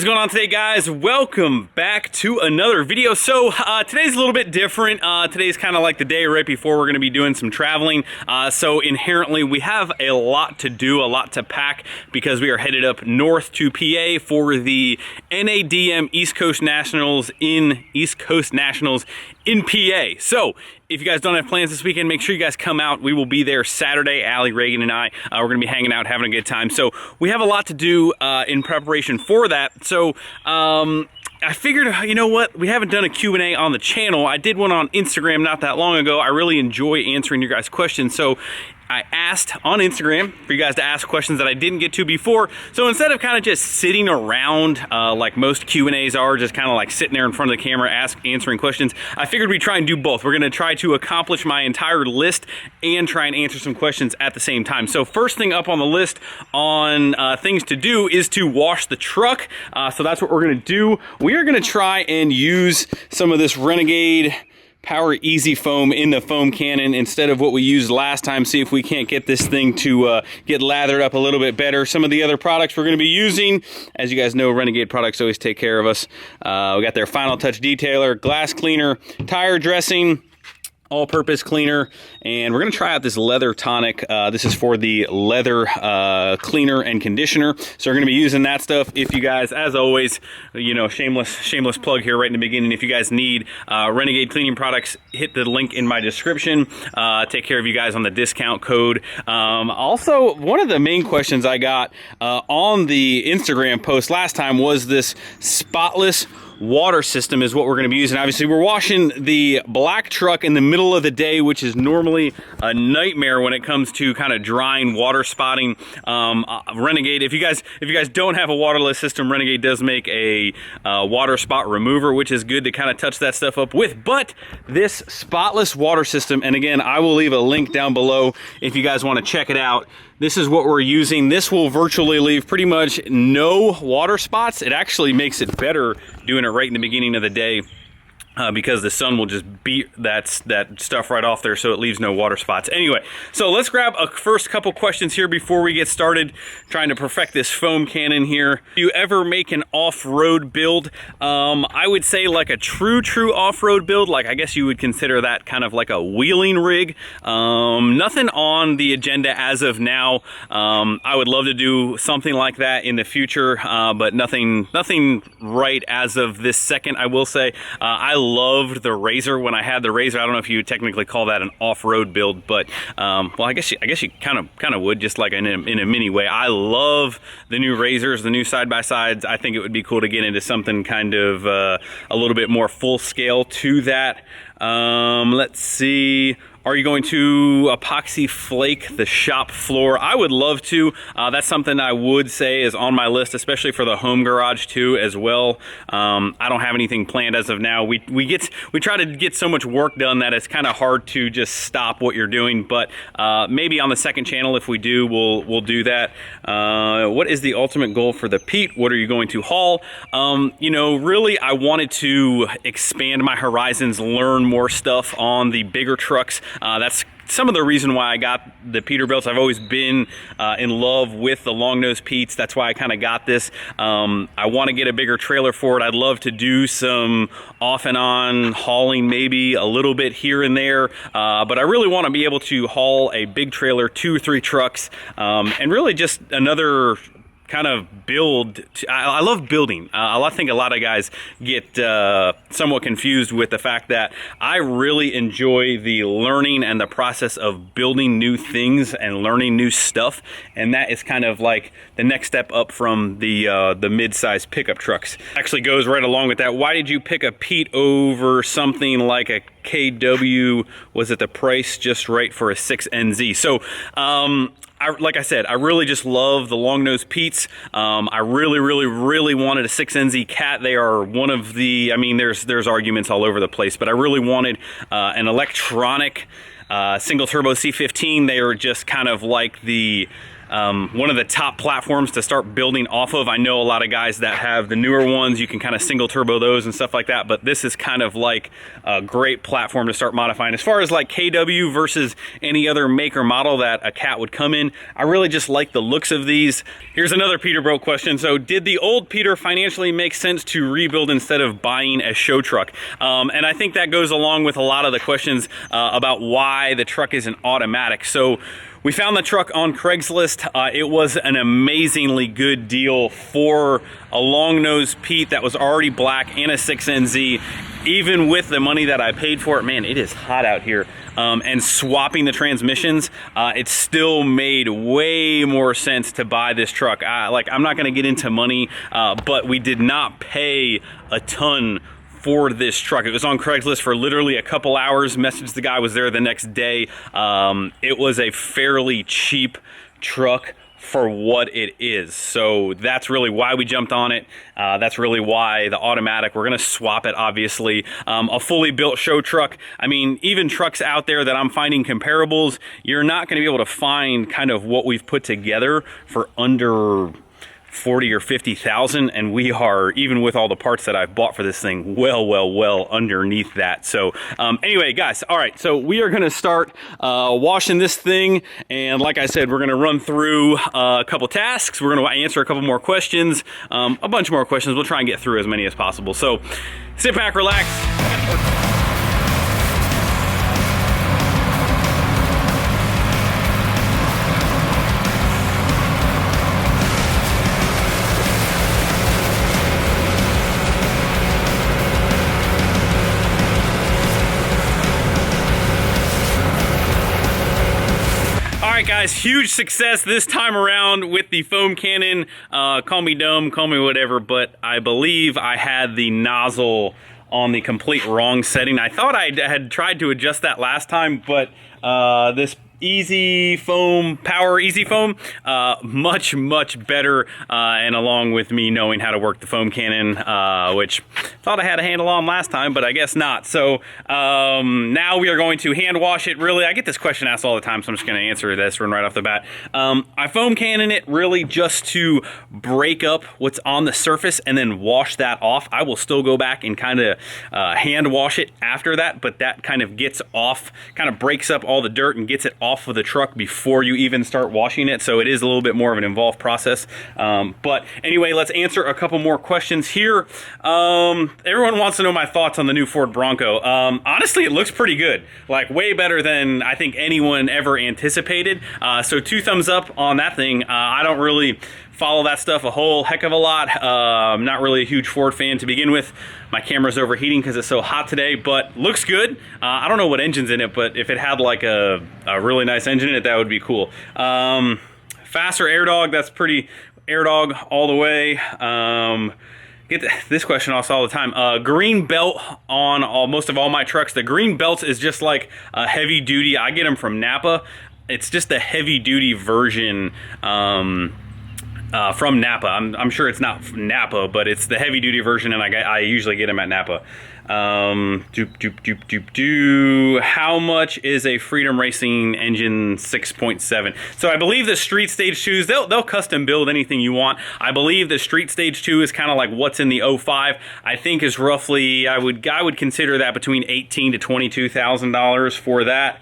is going on today, guys? Welcome back to another video. So today's a little bit different. Today's kind of like the day right before we're going to be doing some traveling. So inherently we have a lot to do, a lot to pack, because we are headed up north to PA for the NADM East Coast Nationals in PA. So if you guys don't have plans this weekend, make sure you guys come out. We will be there Saturday. Allie, Reagan, and I, we're going to be hanging out, having a good time. So we have a lot to do in preparation for that. So I figured, you know what? We haven't done a Q&A on the channel. I did one on Instagram not that long ago. I really enjoy answering your guys' questions. So I asked on Instagram for you guys to ask questions that I didn't get to before. So instead of kind of just sitting around like most Q&As are, just kind of like sitting there in front of the camera answering questions, I figured we'd try and do both. We're going to try to accomplish my entire list and try and answer some questions at the same time. So first thing up on the list on things to do is to wash the truck. So that's what we're going to do. We are going to try and use some of this Renegade Power Easy Foam in the foam cannon instead of what we used last time. See if we can't get this thing to get lathered up a little bit better. Some of the other products we're going to be using, as you guys know, Renegade products always take care of us. We got their Final Touch Detailer, glass cleaner, tire dressing, all-purpose cleaner, and we're going to try out this leather tonic. This is for the leather cleaner and conditioner, so we're going to be using that stuff. If you guys, as always, you know, shameless plug here right in the beginning, if you guys need Renegade cleaning products, hit the link in my description. Take care of you guys on the discount code. Also, one of the main questions I got on the Instagram post last time was this spotless water system is what we're going to be using. Obviously, we're washing the black truck in the middle of the day, which is normally a nightmare when it comes to kind of drying, water spotting. Renegade, if you guys don't have a waterless system, Renegade does make a water spot remover, which is good to kind of touch that stuff up with. But this spotless water system, and again, I will leave a link down below if you guys want to check it out. This is what we're using. This will virtually leave pretty much no water spots. It actually makes it better doing it right in the beginning of the day, because the sun will just beat that stuff right off there, so it leaves no water spots. Anyway, so let's grab a first couple questions here before we get started trying to perfect this foam cannon here. Do you ever make an off-road build? I would say like a true off-road build, like I guess you would consider that kind of like a wheeling rig. Nothing on the agenda as of now. I would love to do something like that in the future, but nothing right as of this second. I will say I loved the Razor when I had the Razor. I don't know if you would technically call that an off-road build, but well, I guess you kind of would, just like in a mini way. I love the new Razors, the new side-by-sides. I think it would be cool to get into something kind of a little bit more full scale to that. Let's see. Are you going to epoxy flake the shop floor? I would love to. That's something I would say is on my list, especially for the home garage too as well. I don't have anything planned as of now. We try to get so much work done that it's kind of hard to just stop what you're doing, but maybe on the second channel, if we do, we'll do that. What is the ultimate goal for the Pete? What are you going to haul? You know, really, I wanted to expand my horizons, learn more stuff on the bigger trucks. That's some of the reason why I got the Peterbilts. I've always been in love with the long nose Petes. That's why I kind of got this. I want to get a bigger trailer for it. I'd love to do some off and on hauling, maybe a little bit here and there. But I really want to be able to haul a big trailer, 2 or 3 trucks, and really just another kind of build. I love building. I think a lot of guys get somewhat confused with the fact that I really enjoy the learning and the process of building new things and learning new stuff, and that is kind of like the next step up from the mid-size pickup trucks. Actually goes right along with that. Why did you pick a Pete over something like a KW? Was it the price just right for a 6NZ? So like I said, I really just love the long nose Petes. I really wanted a 6NZ Cat. They are one of the, I mean, there's arguments all over the place, but I really wanted an electronic single turbo C15. They are just kind of like the one of the top platforms to start building off of. I know a lot of guys that have the newer ones, you can kind of single turbo those and stuff like that, but this is kind of like a great platform to start modifying. As far as like KW versus any other make or model that a Cat would come in, I really just like the looks of these. Here's another Peterbilt question. So did the old Peter financially make sense to rebuild instead of buying a show truck? And I think that goes along with a lot of the questions about why the truck isn't automatic. So we found the truck on Craigslist. It was an amazingly good deal for a long nose Pete that was already black and a 6NZ. Even with the money that I paid for it, man, it is hot out here. And swapping the transmissions, it still made way more sense to buy this truck. Like, I'm not gonna get into money, but we did not pay a ton for this truck. It was on Craigslist for literally a couple hours. Messaged the guy, was there the next day. It was a fairly cheap truck for what it is. So that's really why we jumped on it. That's really why the automatic, we're gonna swap it, obviously. A fully built show truck, I mean, even trucks out there that I'm finding comparables, you're not gonna be able to find kind of what we've put together for under 40 or 50,000, and we are, even with all the parts that I've bought for this thing, well underneath that. So anyway, guys, all right, so we are gonna start washing this thing, and like I said, we're gonna run through a couple tasks. We're gonna answer a couple more questions, a bunch more questions. We'll try and get through as many as possible. So sit back, relax. Guys, huge success this time around with the foam cannon. Call me dumb, call me whatever, but I believe I had the nozzle on the complete wrong setting. I thought I had tried to adjust that last time, but this Easy Foam, Power Easy Foam, much better, and along with me knowing how to work the foam cannon, which thought I had a handle on last time, but I guess not. So now we are going to hand wash it. Really, I get this question asked all the time, so I'm just going to answer this one right off the bat. I foam cannon it really just to break up what's on the surface and then wash that off. I will still go back and kind of hand wash it after that, but that kind of gets off, kind of breaks up all the dirt and gets it off of the truck before you even start washing it. So it is a little bit more of an involved process. But anyway, let's answer a couple more questions here. Everyone wants to know my thoughts on the new Ford Bronco. Honestly, it looks pretty good. Like, way better than I think anyone ever anticipated. So 2 thumbs up on that thing. I don't really follow that stuff a whole heck of a lot. I'm not really a huge Ford fan to begin with. My camera's overheating because it's so hot today, but looks good. I don't know what engine's in it, but if it had like a really nice engine in it, that would be cool. Faster air dog, that's pretty air dog all the way. Get this question also all the time. Green belt on most of all my trucks. The green belt is just like a heavy duty. I get them from Napa. It's just a heavy duty version from Napa. I'm sure it's not Napa, but it's the heavy duty version, and I usually get them at Napa. How much is a Freedom Racing engine 6.7? So I believe the Street Stage 2s, they'll custom build anything you want. I believe the Street Stage 2 is kind of like what's in the 05. I think is roughly, I would consider that between $18,000 to $22,000 for that.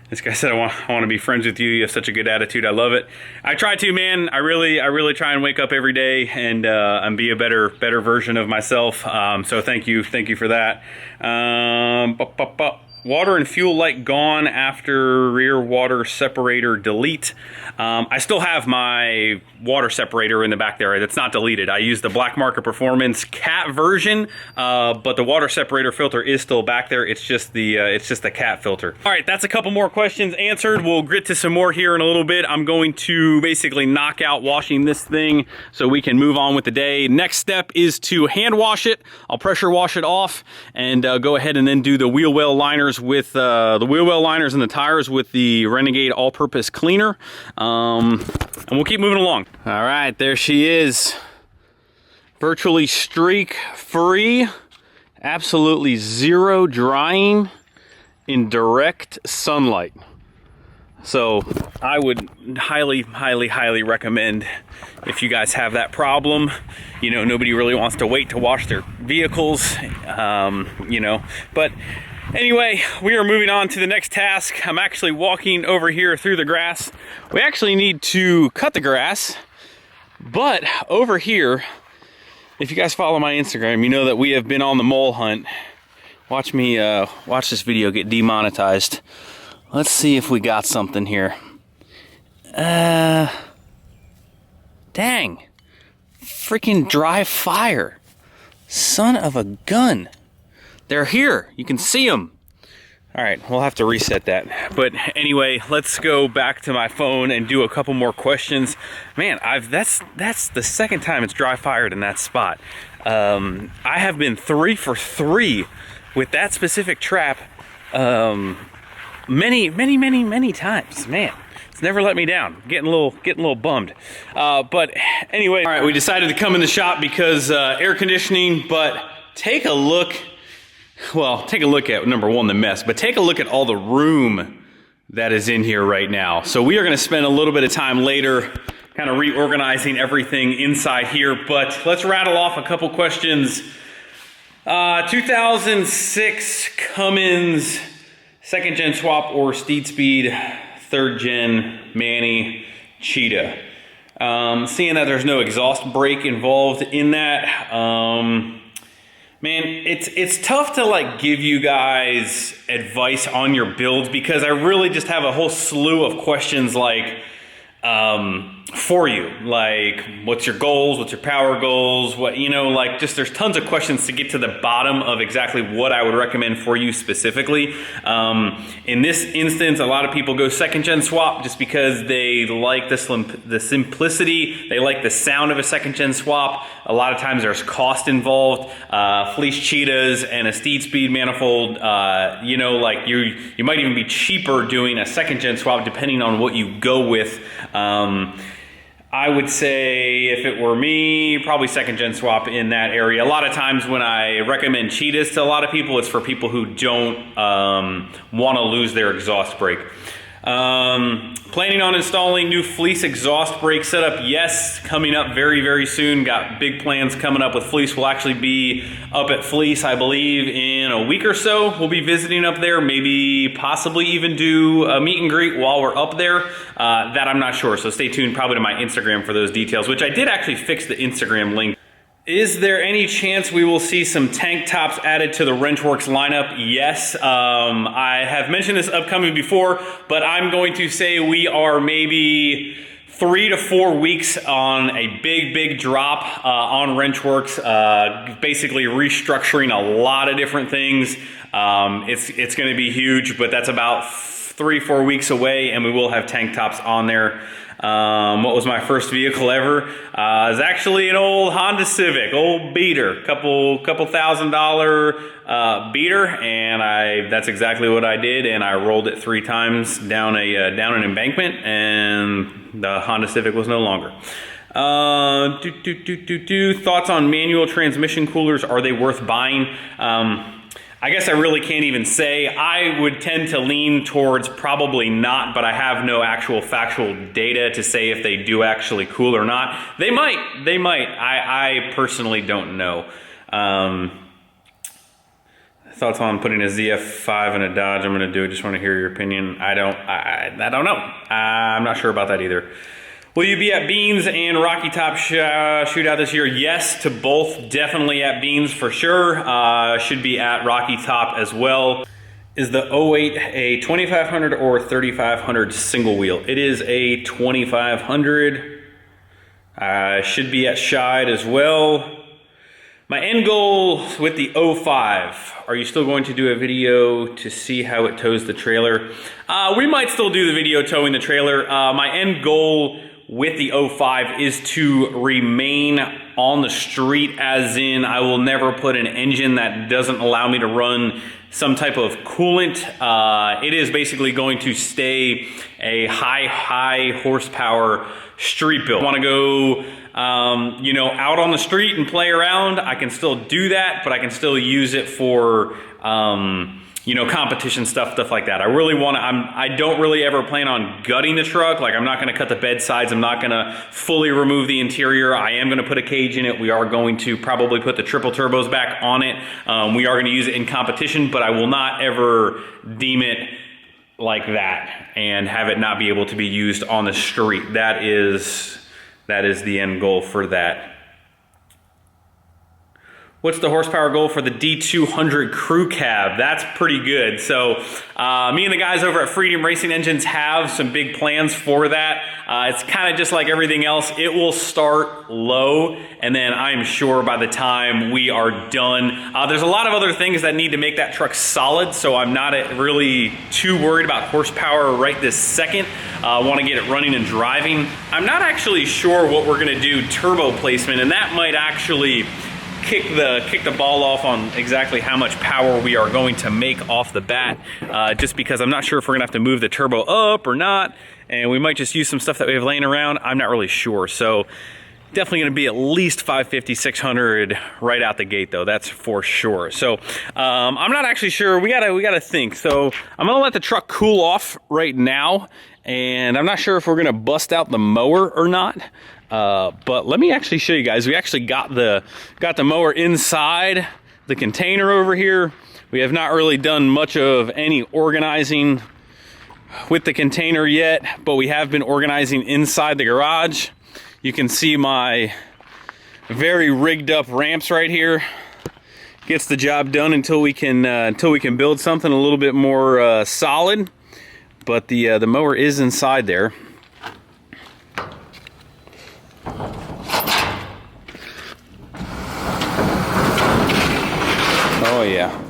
This guy said, I want to be friends with you. You have such a good attitude. I love it. I try to, man. I really try and wake up every day and be a better version of myself. So thank you for that. Water and fuel light gone after rear water separator delete. I still have my water separator in the back there. That's not deleted. I use the Black Market Performance Cat version, but the water separator filter is still back there. It's just the Cat filter. All right, that's a couple more questions answered. We'll get to some more here in a little bit. I'm going to basically knock out washing this thing so we can move on with the day. Next step is to hand wash it. I'll pressure wash it off and go ahead and then do the wheel well liners with the wheel well liners and the tires with the Renegade all-purpose cleaner, and we'll keep moving along. All right, there she is, virtually streak free, absolutely zero drying in direct sunlight. So I would highly, highly, highly recommend, if you guys have that problem, you know, nobody really wants to wait to wash their vehicles, you know, but anyway, we are moving on to the next task. I'm actually walking over here through the grass. We actually need to cut the grass, but over here, if you guys follow my Instagram, you know that we have been on the mole hunt. Watch me, watch this video get demonetized. Let's see if we got something here. Dang. Freaking dry fire. Son of a gun. They're here. You can see them. All right, we'll have to reset that. But anyway, let's go back to my phone and do a couple more questions. Man, that's the second time it's dry fired in that spot. I have been 3 for 3 with that specific trap. Many times, man. It's never let me down. Getting a little bummed. But anyway, all right, we decided to come in the shop because air conditioning. But take a look. Well, take a look at number one, the mess. But take a look at all the room that is in here right now. So we are going to spend a little bit of time later, kind of reorganizing everything inside here. But let's rattle off a couple questions. 2006 Cummins. 2nd gen swap or steed speed, 3rd gen Manny Cheetah. Seeing that there's no exhaust brake involved in that, man, it's tough to like give you guys advice on your builds because I really just have a whole slew of questions like for you, like what's your goals, what's your power goals, what, you know, like just there's tons of questions to get to the bottom of exactly what I would recommend for you specifically. In this instance, a lot of people go 2nd gen swap just because they like the simplicity, they like the sound of a 2nd gen swap. A lot of times there's cost involved. Fleece cheetahs and a steed speed manifold, you know, like you might even be cheaper doing a 2nd gen swap depending on what you go with. I would say if it were me, probably 2nd gen swap in that area. A lot of times when I recommend cheetahs to a lot of people, it's for people who don't want to lose their exhaust brake. Planning on installing new FLEECE exhaust brake setup? Yes, coming up very, very soon. Got big plans coming up with FLEECE. We'll actually be up at FLEECE, I believe, in a week or so. We'll be visiting up there, maybe possibly even do a meet and greet while we're up there. That I'm not sure, so stay tuned probably to my Instagram for those details, which I did actually fix the Instagram link. Is there any chance we will see some tank tops added to the Wrenchworks lineup? Yes, I have mentioned this upcoming before, but I'm going to say we are maybe 3 to 4 weeks on a big drop on Wrenchworks, basically restructuring a lot of different things. It's going to be huge, but that's about 3-4 weeks away, and we will have tank tops on there. What was my first vehicle ever? It was actually an old Honda Civic, old beater, couple $1,000 beater, and that's exactly what I did, and I rolled it 3 times down an embankment, and the Honda Civic was no longer. Thoughts on manual transmission coolers? Are they worth buying? I guess I really can't even say. I would tend to lean towards probably not, but I have no actual factual data to say if they do actually cool or not. They might. I personally don't know. Thoughts on putting a ZF5 in a Dodge? I'm gonna do it, just wanna hear your opinion. I don't know. I'm not sure about that either. Will you be at Beans and Rocky Top shootout this year? Yes to both, definitely at Beans for sure. Should be at Rocky Top as well. Is the 08 a 2500 or 3500 single wheel? It is a 2500. Should be at Shide as well. My end goal with the 05, are you still going to do a video to see how it tows the trailer? We might still do the video towing the trailer. My end goal with the 05 is to remain on the street, as in I will never put an engine that doesn't allow me to run some type of coolant. It is basically going to stay a high horsepower street build. I want to go you know, out on the street and play around, I can still do that, but I can still use it for, you know, competition stuff like that. I really want to, I don't really ever plan on gutting the truck. Like, I'm not going to cut the bed sides. I'm not going to fully remove the interior. I am going to put a cage in it. We are going to probably put the triple turbos back on it. We are going to use it in competition, but I will not ever deem it like that and have it not be able to be used on the street. That is the end goal for that. What's the horsepower goal for the D200 crew cab? That's pretty good. So me and the guys over at Freedom Racing Engines have some big plans for that. It's kind of just like everything else. It will start low, and then I'm sure by the time we are done, there's a lot of other things that need to make that truck solid, so I'm not really too worried about horsepower right this second. I want to get it running and driving. I'm not actually sure what we're going to do turbo placement, and that might actually kick the ball off on exactly how much power we are going to make off the bat, just because I'm not sure if we're gonna have to move the turbo up or not, and we might just use some stuff that we have laying around. I'm not really sure. So definitely gonna be at least 550, 600 right out the gate though, that's for sure. So I'm not actually sure. We gotta think. So I'm gonna let the truck cool off right now, and I'm not sure if we're gonna bust out the mower or not. But let me actually show you guys. We actually got the mower inside the container over here. We have not really done much of any organizing with the container yet, but we have been organizing inside the garage. You can see my very rigged up ramps right here. Gets the job done until we can build something a little bit more solid. But the mower is inside there. Oh yeah,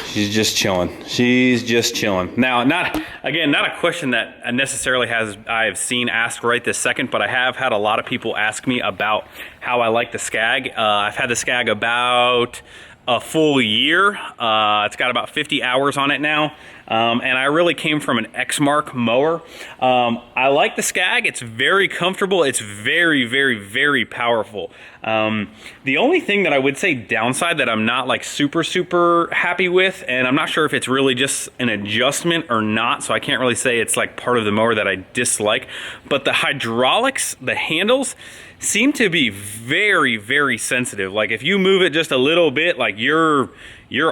she's just chilling. She's just chilling. Now, not a question that necessarily I've seen asked right this second, but I have had a lot of people ask me about how I like the SCAG. I've had the SCAG about a full year. It's got about 50 hours on it now. And I really came from an Exmark mower. I like the SCAG. It's very comfortable. It's very, very, very powerful. The only thing that I would say downside that I'm not like super happy with, and I'm not sure if it's really just an adjustment or not, so I can't really say it's like part of the mower that I dislike, but the hydraulics, the handles, seem to be very, very sensitive. Like if you move it just a little bit, like you're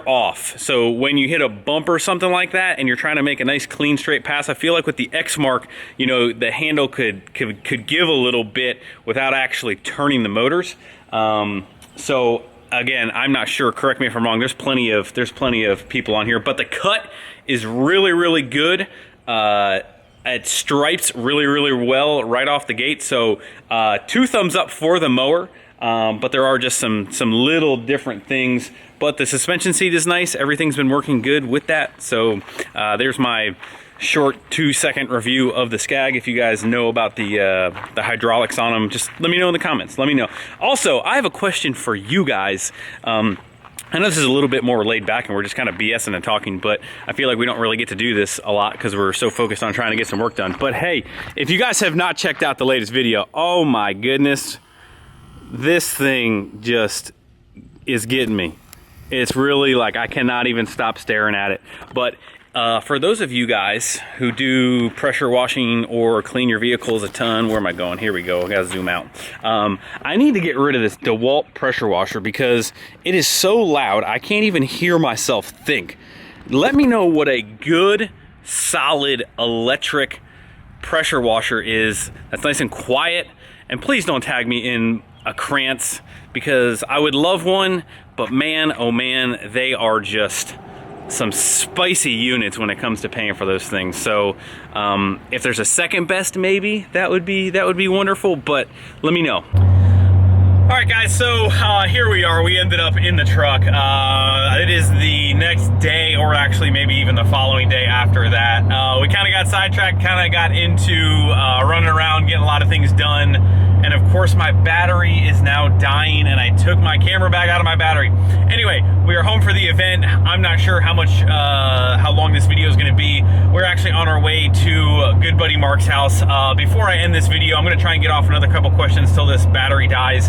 off. So when you hit a bump or something like that and you're trying to make a nice clean straight pass, I feel like with the Exmark, you know, the handle could give a little bit without actually turning the motors. So again, I'm not sure, correct me if I'm wrong, there's plenty of people on here, but the cut is really, really good. It stripes really, really well right off the gate. So 2 thumbs up for the mower. But there are just some little different things. But the suspension seat is nice. Everything's been working good with that. So there's my short 2-second review of the SCAG. If you guys know about the hydraulics on them, just let me know in the comments. Let me know. Also, I have a question for you guys. I know this is a little bit more laid back and we're just kind of BSing and talking, but I feel like we don't really get to do this a lot because we're so focused on trying to get some work done. But hey, if you guys have not checked out the latest video, oh my goodness, this thing just is getting me. It's really like I cannot even stop staring at it. But for those of you guys who do pressure washing or clean your vehicles a ton, where am I going? Here we go, I gotta zoom out. I need to get rid of this DeWalt pressure washer because it is so loud, I can't even hear myself think. Let me know what a good, solid electric pressure washer is that's nice and quiet. And please don't tag me in a Krantz because I would love one, but man, oh man, they are just some spicy units when it comes to paying for those things. So if there's a second best, maybe that would be wonderful, but let me know. All right guys, so here we are. We ended up in the truck. It is the next day, or actually maybe even the following day after that. We kind of got sidetracked, kind of got into running around, getting a lot of things done. and of course my battery is now dying, and I took my camera bag out of my battery. Anyway, we are home for the event. I'm not sure how long this video is going to be. We're actually on our way to good buddy Mark's house. Before I end this video, I'm going to try and get off another couple questions till this battery dies.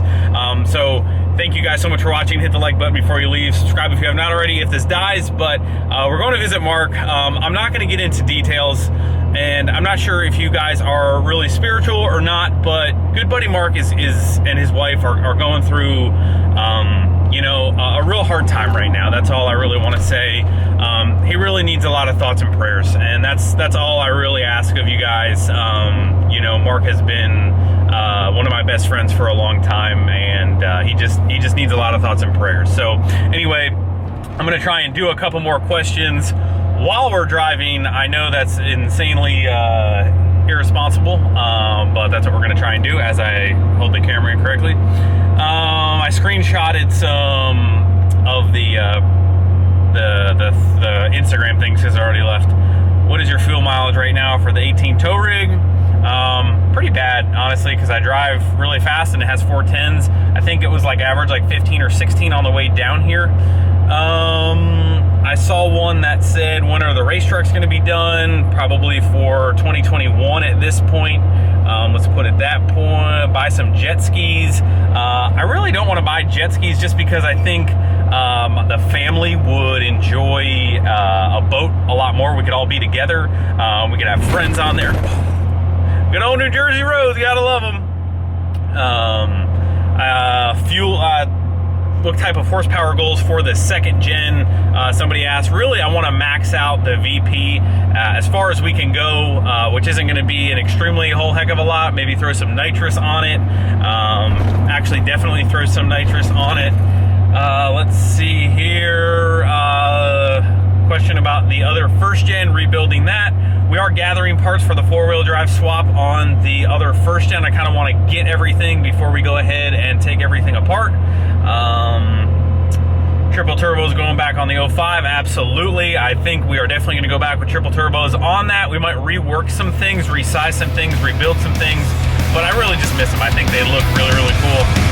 So thank you guys so much for watching. Hit the like button before you leave. Subscribe if you have not already if this dies. But we're going to visit Mark. I'm not going to get into details, and I'm not sure if you guys are really spiritual or not, but good buddy Mark is and his wife are going through you know, a real hard time right now. That's all I really want to say. He really needs a lot of thoughts and prayers, and that's all I really ask of you guys. You know, Mark has been one of my best friends for a long time, and he just needs a lot of thoughts and prayers. So anyway, I'm gonna try and do a couple more questions while we're driving. I know that's insanely irresponsible, but that's what we're gonna try and do as I hold the camera incorrectly. I screenshotted some of the Instagram things because I already left. What is your fuel mileage right now for the 18 tow rig? Pretty bad, honestly, because I drive really fast and it has 410s. I think it was like average like 15 or 16 on the way down here. I saw one that said, when are the race trucks going to be done? Probably for 2021 at this point. Let's put it that point. Buy some jet skis. I really don't want to buy jet skis just because I think the family would enjoy a boat a lot more. We could all be together. We could have friends on there. Good old New Jersey roads, you gotta love them. Fuel, what type of horsepower goals for the second gen? Somebody asked. Really, I want to max out the VP as far as we can go, which isn't going to be an extremely whole heck of a lot. Maybe throw some nitrous on it. Actually, definitely throw some nitrous on it. Let's see here. Question about the other first gen, rebuilding that. We are gathering parts for the four-wheel drive swap on the other first gen. I kind of want to get everything before we go ahead and take everything apart. Triple turbos going back on the 05, absolutely. I think we are definitely going to go back with triple turbos on that. We might rework some things, resize some things, rebuild some things, but I really just miss them. I think they look really, really cool.